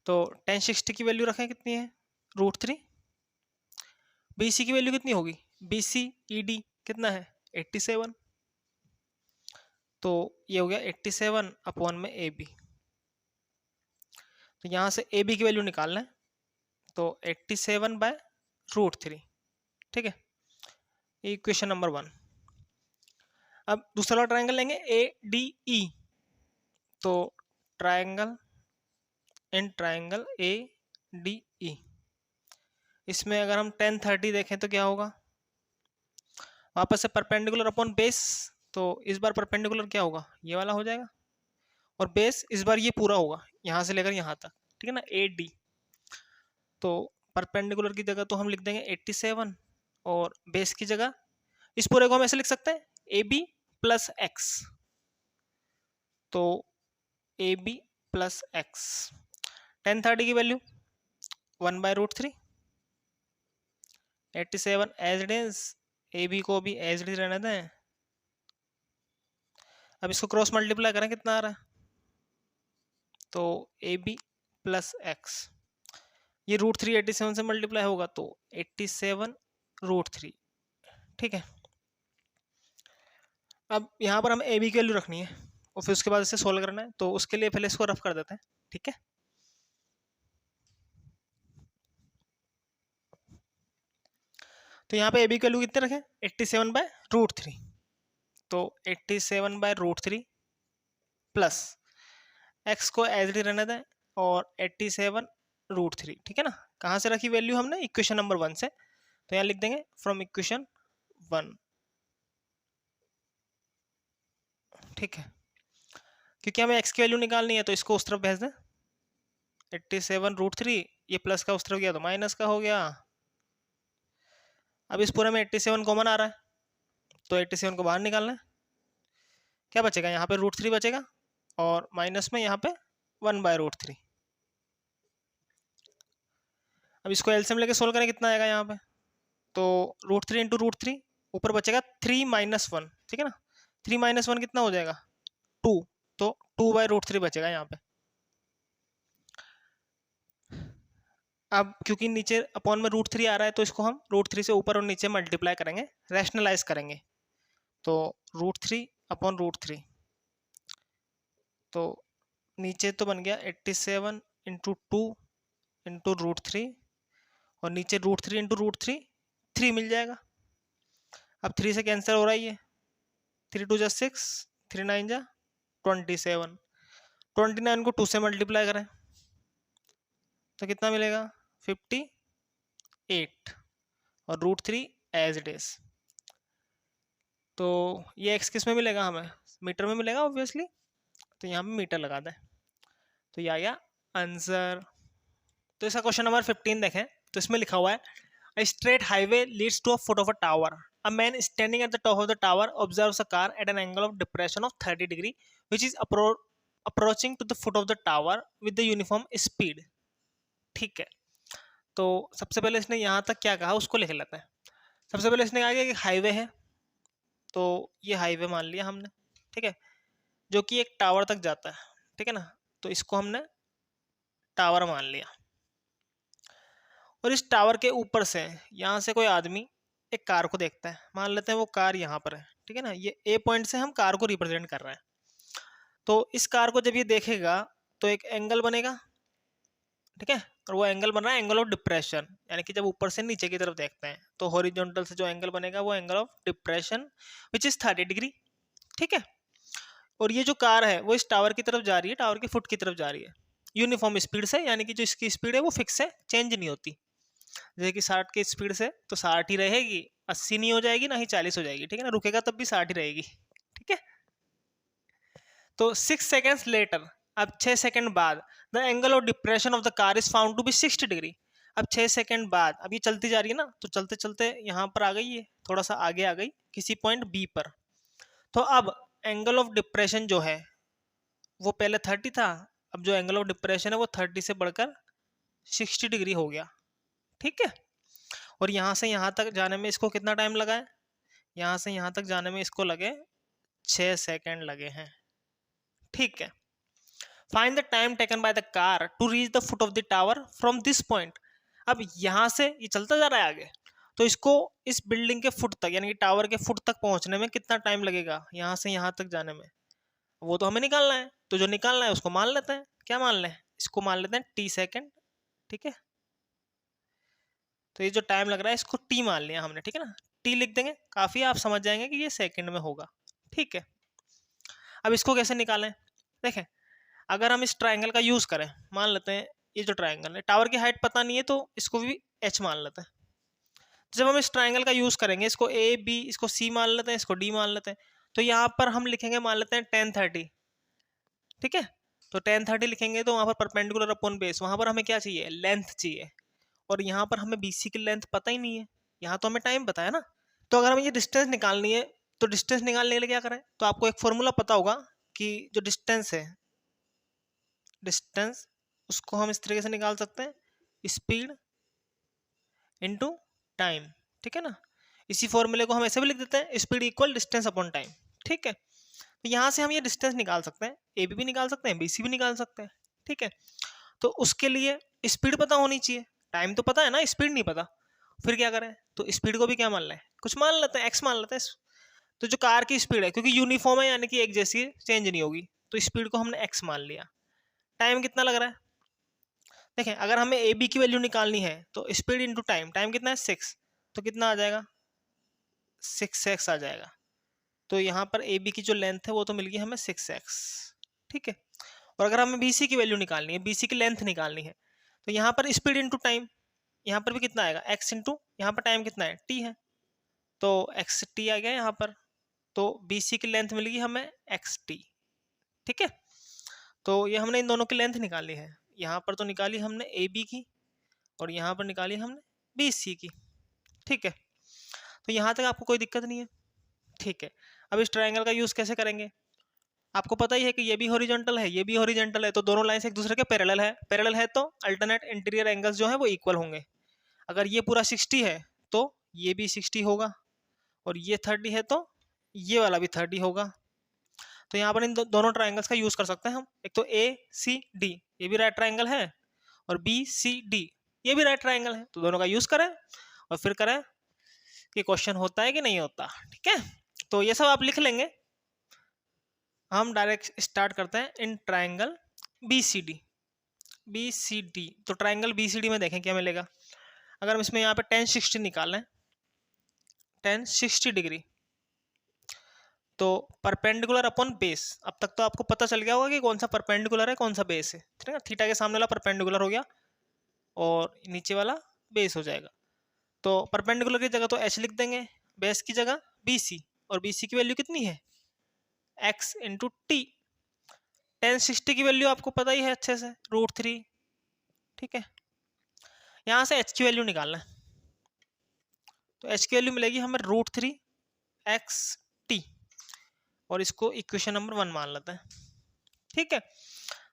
तो 1060 की वैल्यू रखें कितनी है, √3। BC की वैल्यू कितनी होगी, BC ED कितना है 87, तो ये हो गया 87 अपॉन में AB। तो यहाँ से AB की वैल्यू निकालना है, तो 87/√3, ठीक है, इक्वेशन नंबर 1। अब दूसरा वाला ट्रायंगल लेंगे ADE। तो ट्रायंगल ADE, इसमें अगर हम 1030 देखें तो क्या होगा, वापस से परपेंडिकुलर अपॉन बेस, तो इस बार परपेंडिकुलर क्या होगा, ये वाला हो जाएगा, और बेस इस बार ये पूरा होगा यहाँ से लेकर यहाँ तक, ठीक है ना, AD। तो परपेंडिकुलर की जगह तो हम लिख देंगे 87, और बेस की जगह इस पूरे को हम ऐसे लिख सकते हैं AB + x। तो AB + x, 1030 की value 1/√3, 87 as it is, AB को भी एज इट इज रहने दें। अब इसको क्रॉस मल्टीप्लाई करें कितना आ रहा है, तो AB + x, ये √3 87 से मल्टीप्लाई होगा तो 87√3, ठीक है। अब यहाँ पर हमें AB की वैल्यू रखनी है और फिर उसके बाद इसे सोल्व करना है, तो उसके लिए पहले इसको रफ कर देते हैं, ठीक है। तो यहाँ पे AB की वैल्यू कितने रखें, 87/√3, तो 87/√3 प्लस x को एज इट इज रहने दें और 87√3, ठीक है ना। कहाँ से रखी वैल्यू हमने, इक्वेशन नंबर 1 से, तो यहाँ लिख देंगे फ्रॉम इक्वेशन 1, ठीक है। क्योंकि हमें x की वैल्यू निकालनी है तो इसको उस तरफ भेज दें, 87√3, ये प्लस का उस तरफ गया तो माइनस का हो गया। अब इस पूरे में 87 कॉमन आ रहा है, तो 87 को बाहर निकालना है, क्या बचेगा यहाँ पे √3 बचेगा, और माइनस में यहाँ पे 1/√3। अब इसको एलसीएम लेके सोल्व करें कितना आएगा यहाँ पे, तो √3 × √3, ऊपर बचेगा 3 - 1, ठीक है ना, 3 - 1 कितना हो जाएगा 2, तो 2/√3 बचेगा यहाँ पे। अब क्योंकि नीचे अपॉन में √3 आ रहा है तो इसको हम √3 से ऊपर और नीचे मल्टीप्लाई करेंगे, रैशनलाइज करेंगे, तो √3 अपॉन √3, तो नीचे तो बन गया 87 × 2 × √3, और नीचे √3 × √3 3 मिल जाएगा। अब 3 से कैंसिल हो रहा है, ये 3 × 2 = 6, 3 × 9 = 27, 29 को 2 से मल्टीप्लाई करें तो कितना मिलेगा 58, और √3 एज इट इज। तो ये x किस में मिलेगा, हमें मीटर में मिलेगा ऑब्वियसली, तो यहाँ पे मीटर लगा दें, तो ये आ गया आंसर। तो इसका क्वेश्चन नंबर 15 देखें, तो इसमें लिखा हुआ है A straight highway leads to a foot of a tower. A man standing at the top of the tower observes a car at an angle of depression of 30 degree, which is approaching to the foot of the tower with the uniform speed. ठीक है, तो सबसे पहले इसने यहाँ तक क्या कहा उसको लिख लेते हैं। सबसे पहले इसने कहा कि हाईवे है, तो ये हाईवे मान लिया हमने, ठीक है, जो कि एक टावर तक जाता है, ठीक है ना, तो इसको हमने टावर मान लिया। और इस टावर के ऊपर से यहाँ से कोई आदमी एक कार को देखता है, मान लेते हैं वो कार यहाँ पर है, ठीक है ना, ये A पॉइंट से हम कार को रिप्रेजेंट कर रहे हैं। तो इस कार को जब ये देखेगा तो एक एंगल बनेगा, ठीक है, और वो एंगल बन रहा है एंगल ऑफ डिप्रेशन, यानी कि जब ऊपर से नीचे की तरफ देखते हैं तो हॉरिजॉन्टल से जो एंगल बनेगा वो angle of depression which is 30 degree, ठीक है। और ये जो कार है वो इस टावर की तरफ जा रही है, टावर की फुट की तरफ जा रही है यूनिफॉर्म स्पीड से, यानी कि जो इसकी स्पीड है वो फिक्स है, चेंज नहीं होती। जैसे कि 60 की स्पीड से तो 60 ही रहेगी, 80 नहीं हो जाएगी, ना ही 40 हो जाएगी, ठीक है ना, रुकेगा तब भी 60 ही रहेगी, ठीक है। तो 6 सेकेंड्स लेटर अब 6 सेकंड बाद the angle of depression of the car is found to be 60 degree. अब 6 सेकंड बाद, अब ये चलती जा रही है ना, तो चलते चलते यहाँ पर आ गई, ये थोड़ा सा आगे आ गई किसी पॉइंट बी पर। तो अब एंगल ऑफ डिप्रेशन जो है वो पहले 30 था, अब जो एंगल ऑफ डिप्रेशन है वो 30 से बढ़कर 60 डिग्री हो गया। ठीक है, और यहाँ से यहाँ तक जाने में इसको कितना टाइम लगा है? यहाँ से यहाँ तक जाने में इसको लगे 6 सेकंड लगे हैं। ठीक है, find the time taken by the car to reach the foot of the tower from this point. अब यहाँ से ये चलता जा रहा है आगे, तो इसको इस बिल्डिंग के फुट तक यानी कि टावर के फुट तक पहुंचने में कितना टाइम लगेगा यहाँ से यहाँ तक जाने में, वो तो हमें निकालना है। तो जो निकालना है उसको मान लेते हैं। क्या मान लें? इसको मान लेते हैं टी सेकंड। ठीक है, तो ये जो टाइम लग रहा है इसको टी मान लिया हमने। ठीक है ना, टी लिख देंगे, काफी आप समझ जाएंगे कि ये सेकंड में होगा। ठीक है, अब इसको कैसे निकालें? देखें, अगर हम इस ट्राइंगल का यूज करें, मान लेते हैं ये जो ट्राइंगल है, टावर की हाइट पता नहीं है तो इसको भी एच मान लेते हैं। जब हम इस ट्राइंगल का यूज करेंगे, इसको ए बी, इसको सी मान लेते हैं, इसको डी मान लेते हैं, तो यहाँ पर हम लिखेंगे, मान लेते हैं 1030। ठीक है, तो 1030 लिखेंगे तो वहां पर परपेंडिकुलर अपॉन बेस, वहां पर हमें क्या चाहिए? लेंथ चाहिए, और यहाँ पर हमें बीसी की लेंथ पता ही नहीं है, यहाँ तो हमें टाइम पता है ना। तो अगर हमें ये डिस्टेंस निकालनी है, तो डिस्टेंस निकालने के लिए क्या करें? तो आपको एक फॉर्मूला पता होगा कि जो डिस्टेंस है, डिस्टेंस उसको हम इस तरीके से निकाल सकते हैं, स्पीड इनटू टाइम। ठीक है ना, इसी फॉर्मूले को हम ऐसे भी लिख देते हैं, speed equal distance upon time. ठीक है, तो यहाँ से हम ये डिस्टेंस निकाल सकते हैं, ए बी भी निकाल सकते हैं, बी सी भी निकाल सकते हैं। ठीक है, तो उसके लिए स्पीड पता होनी चाहिए, टाइम तो पता है ना, स्पीड नहीं पता। फिर क्या करें? तो स्पीड को भी क्या मान लें? कुछ मान लेते हैं, एक्स मान लेते हैं। तो जो कार की स्पीड है, क्योंकि यूनिफॉर्म है यानी कि एक जैसी, चेंज नहीं होगी, तो स्पीड को हमने एक्स मान लिया। टाइम कितना लग रहा है? देखें, अगर हमें ए बी की वैल्यू निकालनी है तो स्पीड इंटू टाइम, टाइम कितना है? 6, तो कितना आ जाएगा? 6x आ जाएगा। तो यहाँ पर ए बी की जो लेंथ है वो तो मिल गई हमें 6x। ठीक है, और अगर हमें बी सी की वैल्यू निकालनी है, बी सी की लेंथ निकालनी है, तो यहाँ पर स्पीड इंटू टाइम, यहाँ पर भी कितना आएगा? x इंटू, यहाँ पर टाइम कितना है? t है, तो x t आ गया यहाँ पर, तो बी सी की लेंथ मिल गई हमें एक्स टी। ठीक है, तो ये हमने इन दोनों की लेंथ निकाली है, यहाँ पर तो निकाली हमने ए बी की, और यहाँ पर निकाली हमने बी सी की। ठीक है, तो यहाँ तक आपको कोई दिक्कत नहीं है। ठीक है, अब इस ट्रायंगल का यूज़ कैसे करेंगे? आपको पता ही है कि ये भी हॉरिजॉन्टल है, ये भी हॉरिजॉन्टल है, तो दोनों लाइंस एक दूसरे के पैरेलल है। पैरेलल है तो अल्टरनेट इंटीरियर एंगल्स जो है वो इक्वल होंगे। अगर ये पूरा 60 है तो ये भी 60 होगा, और ये 30 है तो ये वाला भी 30 होगा। तो यहाँ पर इन दोनों ट्राइंगल्स का यूज कर सकते हैं हम। एक तो ए सी डी, ये भी राइट ट्राइंगल है, और बी सी डी ये भी राइट ट्राइंगल है, तो दोनों का यूज करें और फिर करें कि क्वेश्चन होता है कि नहीं होता। ठीक है, तो ये सब आप लिख लेंगे। हम डायरेक्ट स्टार्ट करते हैं in triangle B C D. B C D, तो ट्राइंगल बी सी डी में देखें क्या मिलेगा। अगर हम इसमें यहाँ पे 1060 निकालें, 1060 डिग्री, तो परपेंडिकुलर अपॉन बेस, अब तक तो आपको पता चल गया होगा कि कौन सा परपेंडिकुलर है कौन सा बेस है। ठीक है ना, थीटा के सामने वाला परपेंडिकुलर हो गया और नीचे वाला बेस हो जाएगा। तो परपेंडिकुलर की जगह तो एच लिख देंगे, बेस की जगह बी सी, और बी सी की वैल्यू कितनी है? X into T. 1060 की वैल्यू आपको पता ही है अच्छे से, √3। ठीक है, यहाँ से एच की वैल्यू निकालना है, तो एच की वैल्यू मिलेगी हमें √3x t, और इसको इक्वेशन नंबर 1 मान लेते हैं। ठीक है,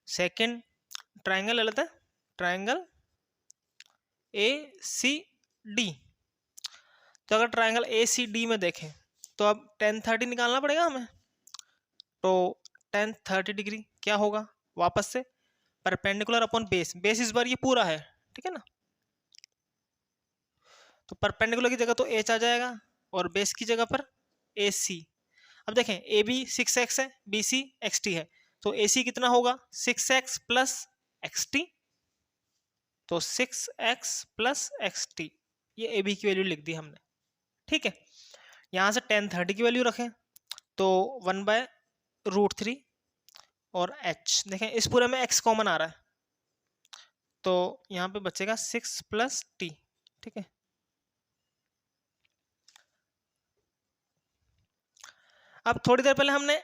सेकंड ट्राइंगल ले लेते हैं, ट्राइंगल ए सी डी। तो अगर ट्राइंगल ए सी डी में देखें तो अब 1030 निकालना पड़ेगा हमें, तो 1030 डिग्री क्या होगा? वापस से परपेंडिकुलर अपॉन बेस, बेस इस बार ये पूरा है। ठीक है ना, तो परपेंडिकुलर की जगह तो एच आ जाएगा और बेस की जगह पर ए सी। अब देखें, ए बी 6x है, बी सी एक्स टी है, तो ए सी कितना होगा? 6x प्लस एक्स टी, तो 6x प्लस एक्स टी, ये ए बी की वैल्यू लिख दी हमने। ठीक है, यहाँ से 1030 की वैल्यू रखें तो 1/√3 और h, देखें इस पूरे में x कॉमन आ रहा है, तो यहाँ पे बचेगा 6 प्लस t। ठीक है, अब थोड़ी देर पहले हमने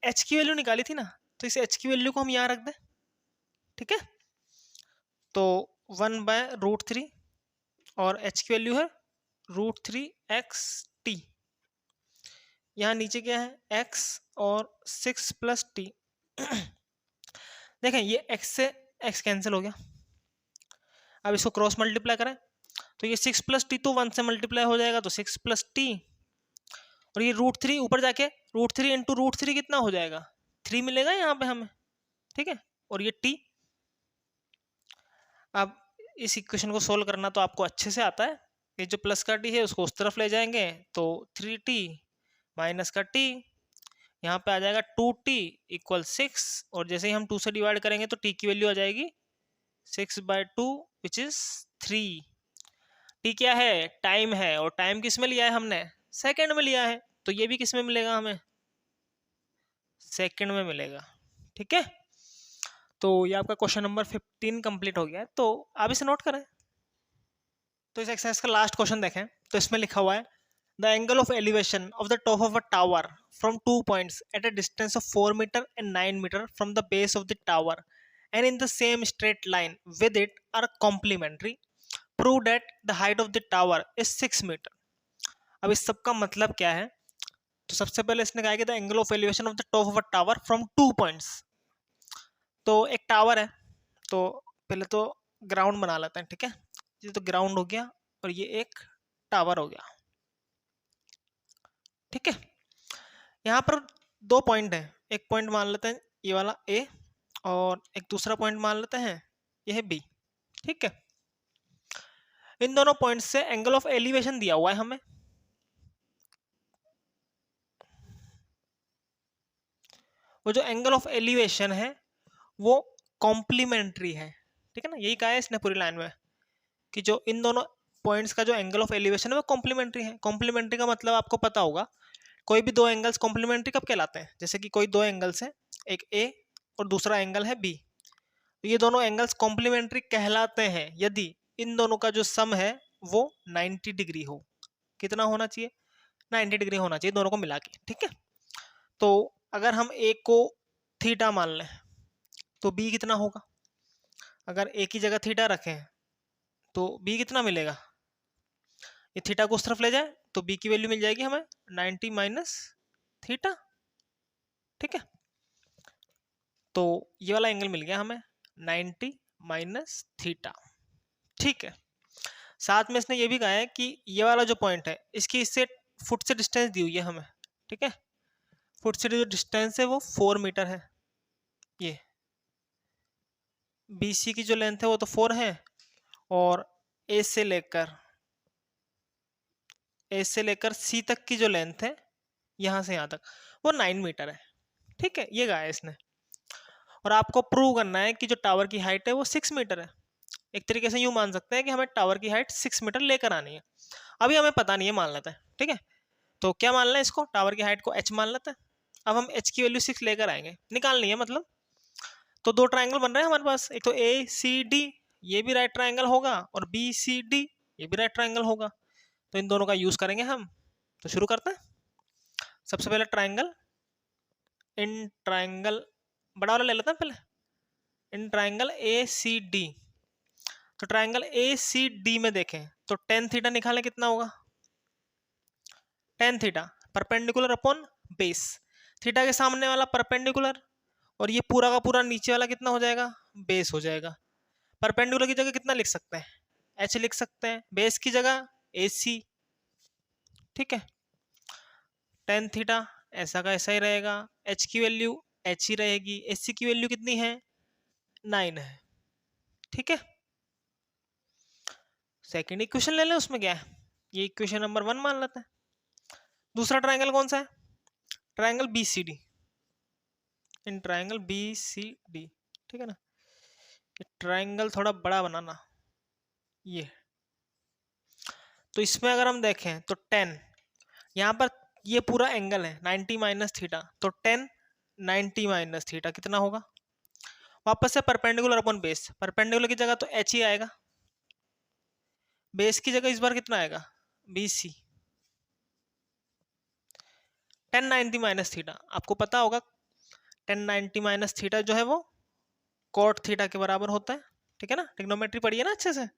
h की वैल्यू निकाली थी ना, तो इस h की वैल्यू को हम यहाँ रख दें, ठीक है। तो 1/√3 और h की वैल्यू है √3xt। यहाँ नीचे क्या है x और 6 + t। देखें ये x से x कैंसिल हो गया। अब इसको क्रॉस मल्टीप्लाई करें तो ये 6 + t तो 1 से मल्टीप्लाई हो जाएगा, तो 6 + t, और ये √3 ऊपर जाके √3 × √3 कितना हो जाएगा, 3 मिलेगा यहाँ पे हमें, ठीक है। और ये t, अब इस इक्वेशन को सोल्व करना तो आपको अच्छे से आता है। ये जो प्लस का t है उसको उस तरफ ले जाएंगे तो 3t माइनस का t, यहाँ पे आ जाएगा 2t = 6, और जैसे ही हम 2 से डिवाइड करेंगे तो t की वैल्यू आ जाएगी 6/2 विच इज 3। t क्या है, टाइम है, और टाइम किस में लिया है हमने, सेकंड में लिया है, तो ये भी किस में मिलेगा हमें, सेकंड में मिलेगा, ठीक है। तो ये आपका क्वेश्चन नंबर 15 कंप्लीट हो गया है, तो आप इसे नोट करें। तो इस एक्सरसाइज का लास्ट क्वेश्चन देखें, तो इसमें लिखा हुआ है the angle of elevation of the top of a tower from 2 points at a distance of 4 metre and 9 metre from the base of the tower and in the same straight line with it are complementary, prove that the height of the tower is 6 metre. अब इस सब का मतलब क्या है, तो सबसे पहले इसने कहा कि the angle of elevation of the top of a tower from 2 points. तो एक टावर है, तो पहले तो ग्राउंड बना लेते हैं, ठीक है। ये तो ग्राउंड हो गया और ये एक टावर हो गया, ठीक है। यहाँ पर 2 पॉइंट हैं, एक पॉइंट मान लेते हैं ये वाला A, और एक दूसरा पॉइंट मान लेते हैं ये है B, ठीक है। इन दोनों पॉइंट से एंगल ऑफ एलिवेशन दिया हुआ है हमें, वो जो एंगल ऑफ एलिवेशन है वो कॉम्प्लीमेंट्री है, ठीक है ना। यही कहा है इसने पूरी लाइन में कि जो इन दोनों पॉइंट्स का जो एंगल ऑफ एलिवेशन है वो कॉम्प्लीमेंट्री है। कॉम्प्लीमेंट्री का मतलब आपको पता होगा, कोई भी दो एंगल्स कॉम्प्लीमेंट्री कब कहलाते हैं, जैसे कि कोई दो एंगल्स हैं, एक A और दूसरा एंगल है B, तो ये दोनों एंगल्स कॉम्प्लीमेंट्री कहलाते हैं यदि इन दोनों का जो सम है वो 90 डिग्री हो। कितना होना चाहिए, 90 डिग्री होना चाहिए दोनों को मिला के, ठीक है। तो अगर हम A को थीटा मान लें तो B कितना होगा, अगर A की जगह थीटा रखें तो B कितना मिलेगा, ये थीटा को उस तरफ ले जाए तो B की वैल्यू मिल जाएगी हमें 90 माइनस थीटा, ठीक है। तो ये वाला एंगल मिल गया हमें 90 माइनस थीटा, ठीक है। साथ में इसने ये भी कहा है कि ये वाला जो पॉइंट है इसकी इससे फुट से डिस्टेंस दी हुई है हमें, ठीक है। फुट से जो डिस्टेंस है वो 4 मीटर है, ये BC की जो लेंथ है वो तो 4 है, और A से लेकर C तक की जो लेंथ है यहाँ से यहाँ तक वो 9 मीटर है, ठीक है। ये कहा है इसने, और आपको प्रूव करना है कि जो टावर की हाइट है वो 6 मीटर है। एक तरीके से यूं मान सकते हैं कि हमें टावर की हाइट 6 मीटर लेकर आनी है, अभी हमें पता नहीं है, मान लेते हैं, ठीक है। तो क्या मान लें इसको, टावर की हाइट को h मान लेते हैं। अब हम h की वैल्यू 6 लेकर आएंगे, निकालनी है मतलब। तो दो ट्राइंगल बन रहे हैं हमारे पास, एक तो ACD ये भी राइट ट्राइंगल होगा, और BCD ये भी राइट ट्राइंगल होगा, तो इन दोनों का यूज करेंगे हम। तो शुरू करते हैं। सबसे पहले ट्राइंगल, इन ट्राइंगल बड़ा वाला ले लेते हैं पहले, इन ट्राइंगल ACD। तो ट्राइंगल ACD में देखें तो tan थीटा निकालें कितना होगा, tan theta perpendicular upon base, theta के सामने वाला परपेंडिकुलर, और ये पूरा का पूरा नीचे वाला कितना हो जाएगा, बेस हो जाएगा। परपेंडिकुलर की जगह कितना लिख सकते हैं, h लिख सकते हैं, बेस की जगह AC, ठीक है। tan थीटा ऐसा का ऐसा ही रहेगा, h की वैल्यू h ही रहेगी, AC की वैल्यू कितनी है 9 है, ठीक है। सेकेंड इक्वेशन ले लें, उसमें क्या है, ये इक्वेशन नंबर 1 मान लेते हैं। दूसरा ट्राइंगल कौन सा है, ट्राइंगल BCD, इन ट्राइंगल BCD, ठीक है ना। ये ट्राइंगल थोड़ा बड़ा बनाना, ये तो इसमें अगर हम देखें तो 10 यहाँ पर ये पूरा एंगल है 90 माइनस थीटा, तो 10 90 माइनस थीटा कितना होगा, वापस से परपेंडिकुलर अपॉन बेस, परपेंडिकुलर की जगह तो h ही आएगा, बेस की जगह इस बार कितना आएगा BC, 10 90 माइनस थीटा। आपको पता होगा 1090 माइनस थीटा जो है वो कॉट थीटा के बराबर होता है, ठीक है ना, ट्रिग्नोमेट्री पढ़ी है ना अच्छे से।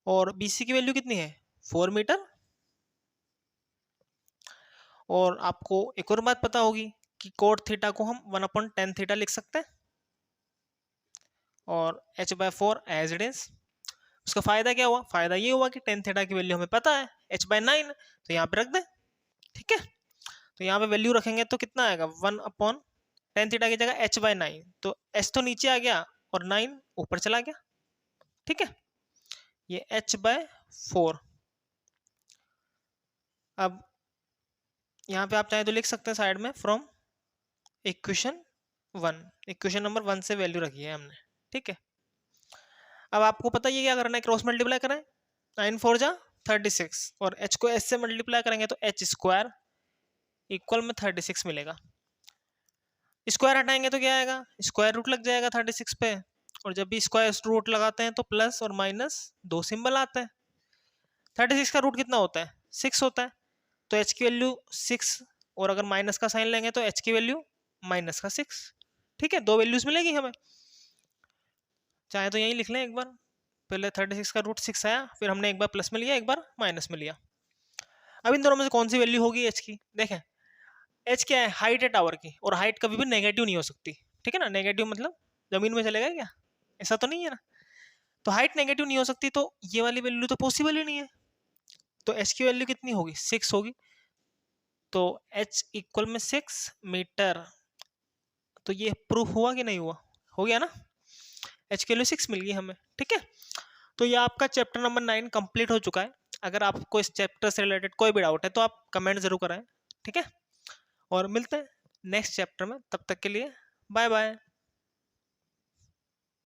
और बीसी की वैल्यू कितनी है 4 मीटर। और आपको एक और बात पता होगी कि कोट थीटा को हम 1/10 थीटा लिख सकते हैं, और h/4 एज इट इज। उसका फायदा क्या हुआ, फायदा ये हुआ कि 10 थीटा की वैल्यू हमें पता है h/9, तो यहाँ पे रख दें, ठीक है। तो यहाँ पे वैल्यू रखेंगे तो कितना आएगा 1/10 थीटा की जगह h/9, तो h तो नीचे आ गया और 9 ऊपर चला गया, ठीक है। ये h/4। अब यहाँ पे आप चाहे तो लिख सकते हैं साइड में फ्रॉम इक्वेशन 1, इक्वेशन नंबर 1 से वैल्यू रखी है हमने, ठीक है। अब आपको पता ही है क्या करना है, क्रॉस मल्टीप्लाई करें, 9 4 जा 36, और h को s से मल्टीप्लाई करेंगे तो h स्क्वायर इक्वल में 36 मिलेगा। स्क्वायर हटाएंगे तो क्या आएगा, स्क्वायर रूट लग जाएगा 36 पे, और जब भी स्क्वायर रूट लगाते हैं तो प्लस और माइनस 2 सिंबल आते हैं। 36 का रूट कितना होता है 6 होता है, तो h की वैल्यू 6, और अगर माइनस का साइन लेंगे तो h की वैल्यू माइनस का 6, ठीक है। 2 वैल्यूज मिलेगी हमें, चाहे तो यही लिख लें एक बार, पहले 36 का रूट 6 आया, फिर हमने एक बार प्लस में लिया एक बार माइनस में लिया। अब इन दोनों में से कौन सी वैल्यू होगी h की, देखें h क्या है, हाइट है टावर की, और हाइट कभी भी नेगेटिव नहीं हो सकती, ठीक है ना। नेगेटिव मतलब जमीन में चलेगा क्या, ऐसा तो नहीं है ना। तो हाइट नेगेटिव नहीं हो सकती, तो ये वाली वैल्यू तो पॉसिबल ही नहीं है। तो h की वैल्यू कितनी होगी 6 होगी, तो h इक्वल में 6 मीटर। तो ये प्रूफ हुआ कि नहीं हुआ, हो गया ना, h की वैल्यू 6 मिल गई हमें, ठीक है। तो ये आपका चैप्टर नंबर 9 कंप्लीट हो चुका है। अगर आपको इस चैप्टर से रिलेटेड कोई भी डाउट है तो आप कमेंट जरूर कराएं, ठीक है। और मिलते हैं नेक्स्ट चैप्टर में, तब तक के लिए बाय बाय।